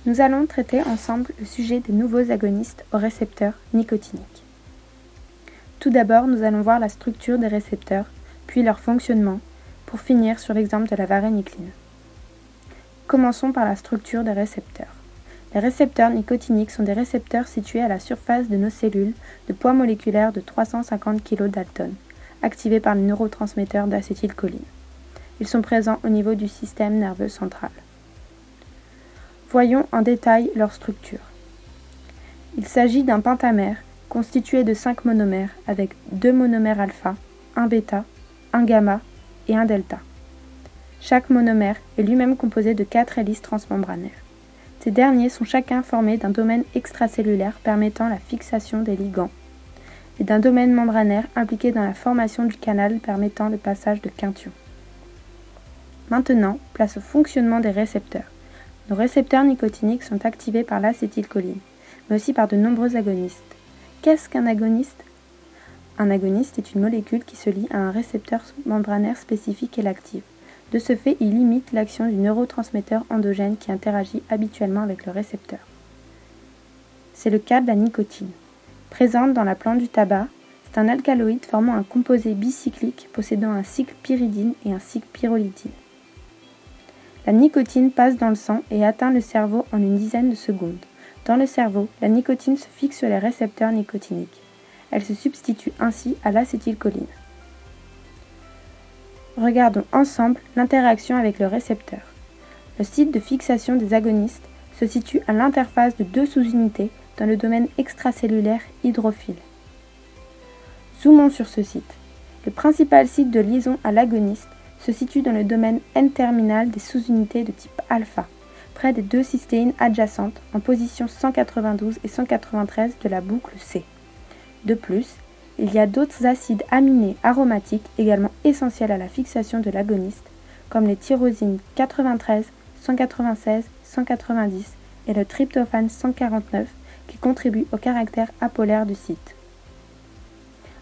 Nous allons traiter ensemble le sujet des nouveaux agonistes aux récepteurs nicotiniques. Tout d'abord, nous allons voir la structure des récepteurs, puis leur fonctionnement, pour finir sur l'exemple de la varénicline. Commençons par la structure des récepteurs. Les récepteurs nicotiniques sont des récepteurs situés à la surface de nos cellules de poids moléculaire de 350 kDa, activés par le neurotransmetteur d'acétylcholine. Ils sont présents au niveau du système nerveux central. Voyons en détail leur structure. Il s'agit d'un pentamère constitué de 5 monomères avec 2 monomères alpha, 1 bêta, 1 gamma et 1 delta. Chaque monomère est lui-même composé de 4 hélices transmembranaires. Ces derniers sont chacun formés d'un domaine extracellulaire permettant la fixation des ligands et d'un domaine membranaire impliqué dans la formation du canal permettant le passage de cation. Maintenant, place au fonctionnement des récepteurs. Nos récepteurs nicotiniques sont activés par l'acétylcholine, mais aussi par de nombreux agonistes. Qu'est-ce qu'un agoniste ? Un agoniste est une molécule qui se lie à un récepteur membranaire spécifique et l'active. De ce fait, il limite l'action du neurotransmetteur endogène qui interagit habituellement avec le récepteur. C'est le cas de la nicotine. Présente dans la plante du tabac, c'est un alcaloïde formant un composé bicyclique possédant un cycle pyridine et un cycle pyrrolidine. La nicotine passe dans le sang et atteint le cerveau en une dizaine de secondes. Dans le cerveau, la nicotine se fixe sur les récepteurs nicotiniques. Elle se substitue ainsi à l'acétylcholine. Regardons ensemble l'interaction avec le récepteur. Le site de fixation des agonistes se situe à l'interface de 2 sous-unités dans le domaine extracellulaire hydrophile. Zoomons sur ce site. Le principal site de liaison à l'agoniste se situe dans le domaine N-terminal des sous-unités de type alpha, près des 2 cystéines adjacentes en position 192 et 193 de la boucle C. De plus, il y a d'autres acides aminés aromatiques également essentiels à la fixation de l'agoniste, comme les tyrosines 93, 196, 190 et le tryptophane 149 qui contribuent au caractère apolaire du site.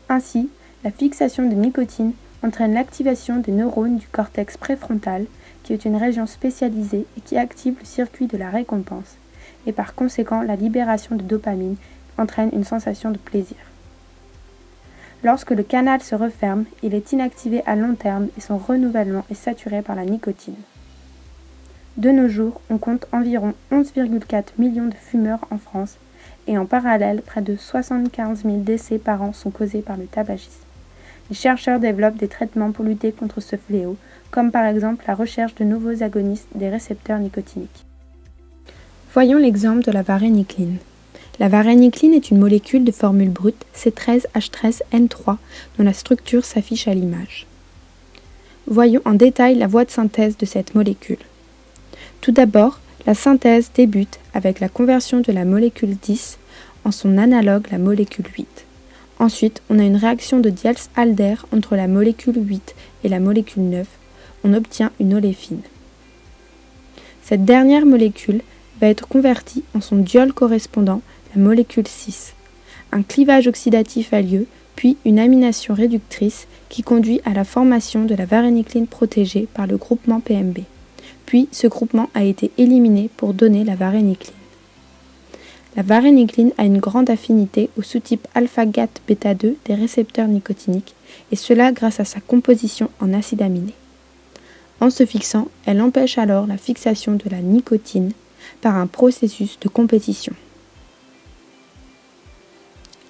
Ainsi, la fixation de nicotine entraîne l'activation des neurones du cortex préfrontal, qui est une région spécialisée et qui active le circuit de la récompense, et par conséquent la libération de dopamine entraîne une sensation de plaisir. Lorsque le canal se referme, il est inactivé à long terme et son renouvellement est saturé par la nicotine. De nos jours, on compte environ 11,4 millions de fumeurs en France et en parallèle, près de 75 000 décès par an sont causés par le tabagisme. Les chercheurs développent des traitements pour lutter contre ce fléau, comme par exemple la recherche de nouveaux agonistes des récepteurs nicotiniques. Voyons l'exemple de la varénicline. La varénicline est une molécule de formule brute C13H13N3 dont la structure s'affiche à l'image. Voyons en détail la voie de synthèse de cette molécule. Tout d'abord, la synthèse débute avec la conversion de la molécule 10 en son analogue, la molécule 8. Ensuite, on a une réaction de Diels-Alder entre la molécule 8 et la molécule 9. On obtient une oléfine. Cette dernière molécule va être convertie en son diol correspondant, la molécule 6. Un clivage oxydatif a lieu, puis une amination réductrice qui conduit à la formation de la varénicline protégée par le groupement PMB. Puis, ce groupement a été éliminé pour donner la varénicline. La varénicline a une grande affinité au sous-type alpha-gat-bêta-2 des récepteurs nicotiniques, et cela grâce à sa composition en acides aminés. En se fixant, elle empêche alors la fixation de la nicotine par un processus de compétition.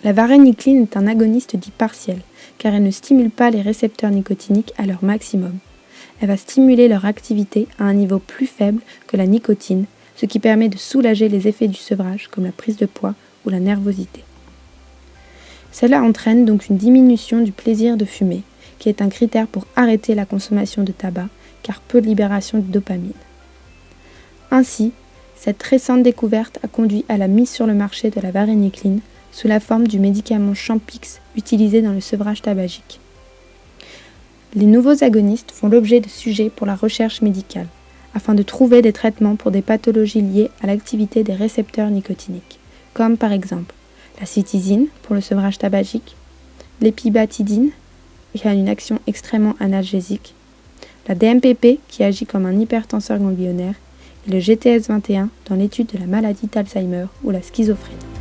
La varénicline est un agoniste dit partiel, car elle ne stimule pas les récepteurs nicotiniques à leur maximum. Elle va stimuler leur activité à un niveau plus faible que la nicotine, ce qui permet de soulager les effets du sevrage comme la prise de poids ou la nervosité. Cela entraîne donc une diminution du plaisir de fumer, qui est un critère pour arrêter la consommation de tabac, car peu de libération de dopamine. Ainsi, cette récente découverte a conduit à la mise sur le marché de la varénicline sous la forme du médicament Champix utilisé dans le sevrage tabagique. Les nouveaux agonistes font l'objet de sujets pour la recherche médicale, afin de trouver des traitements pour des pathologies liées à l'activité des récepteurs nicotiniques, comme par exemple la citizine pour le sevrage tabagique, l'épibatidine qui a une action extrêmement analgésique, la DMPP qui agit comme un hypertenseur ganglionnaire et le GTS-21 dans l'étude de la maladie d'Alzheimer ou la schizophrénie.